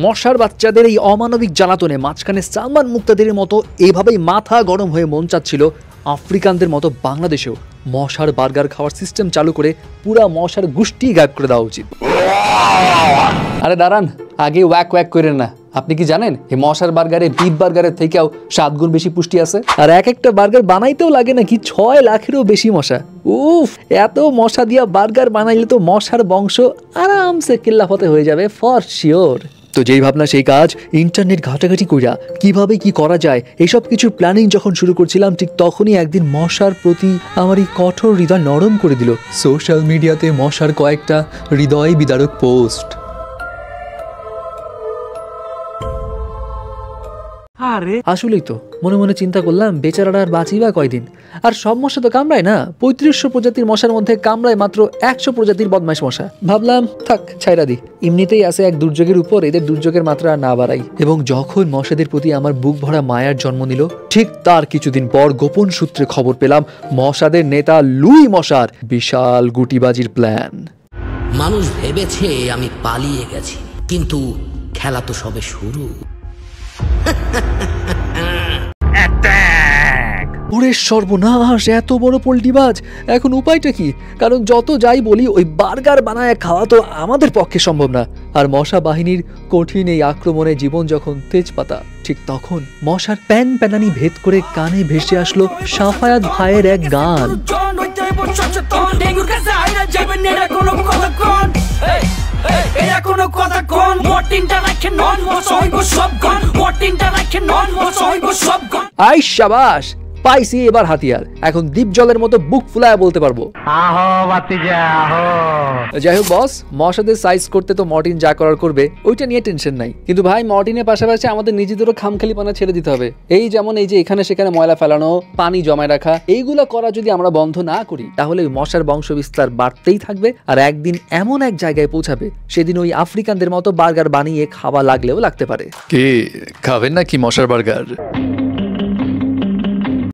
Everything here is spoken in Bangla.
মশার বাচ্চাদের এই অমানবিক জ্বালাতনে মাঝখানে সালমান মুক্তাদিরের মতো এভাবেই মাথা গরম হয়ে মন চাচ্ছিল আফ্রিকানদের মতো বাংলাদেশেও মশার বার্গার খাওয়ার সিস্টেম চালু করে পুরা মশার গোষ্ঠী গায়েব করে দেওয়া উচিত। আরে দাঁড়ান, আগে ওয়াক ওয়াক করেন না। আপনি কি জানেন এই মশার বার্গারে বিফ বার্গারের থেকেও 7 গুণ বেশি পুষ্টি আছে? আর এক একটা বার্গার বানাইতেও লাগে নাকি 6 লাখেরও বেশি মশা। উফ, এত মশা দিয়া বার্গার বানাইলে তো মশার বংশ আরামসে কিল্লাফতে হয়ে যাবে ফর শিওর। তো যেই ভাবনা সেই কাজ, ইন্টারনেট ঘাটাঘাটি কইরা কিভাবে কি করা যায় এসব কিছুর প্ল্যানিং যখন শুরু করছিলাম, ঠিক তখনই একদিন মশার প্রতি আমার এই কঠোর হৃদয় নরম করে দিল সোশ্যাল মিডিয়াতে মশার কয়েকটা হৃদয় বিদারক পোস্ট। আসলেই তো মনে মনে চিন্তা করলাম, বেচারারা আর বাঁচি বা কয়দিন। আর সব মশা তো কামড়ায় না, 3500 প্রজাতির মশার মধ্যে কামড়ায় মাত্র 100 প্রজাতির বদমাইশ মশা। ভাবলাম থাক ছাইরা দি, এমনিতেই আছে এক দুর্যোগের উপর, এদের দুর্যোগের মাত্রা না বাড়াই। এবং যখন মশাদের প্রতি আমার বুক ভরা মায়ার জন্ম নিল, ঠিক তার কিছুদিন পর গোপন সূত্রে খবর পেলাম মশাদের নেতা লুই মশার বিশাল গুটিবাজির প্ল্যান। মানুষ ভেবেছে আমি পালিয়ে গেছি, কিন্তু খেলা তো সবে শুরু। ওরে সর্বনাশ, এত বড় পোল্টিবাজ! এখন উপায়টা কি? কারণ যত যাই বলি ওই বার্গার বানায় খাওয়া তো আমাদের পক্ষে সম্ভব না। আর মশা বাহিনীর কঠিন এই আক্রমণে জীবন যখন তেজপাতা, ঠিক তখন মশার প্যান প্যানানি ভেদ করে কানে ভেসে আসলো সাফায়াত ভাইয়ের এক গান। আই শাবাশ, পাইছি এবার হাতিয়ার। এখন দ্বীপ জলের মতো বুক ফুলায় বলতে পারবো। যাই হোক বস, মশাদের সাইজ করতে তো মর্টিন যা করার করবে, ওইটা নিয়ে টেনশন নাই। কিন্তু ভাই, মর্টিনের পাশাপাশি আমাদের নিজেদেরও খামখালি পানা ছেড়ে দিতে হবে। এই যেমন এই যে এখানে সেখানে ময়লা ফেলানো, পানি জমায় রাখা, এইগুলা করা যদি আমরা বন্ধ না করি, তাহলে ওই মশার বংশ বিস্তার বাড়তেই থাকবে। আর একদিন এমন এক জায়গায় পৌঁছাবে, সেদিন ওই আফ্রিকানদের মতো বার্গার বানিয়ে খাওয়া লাগলেও লাগতে পারে। কে খাবেন নাকি মশার বার্গার?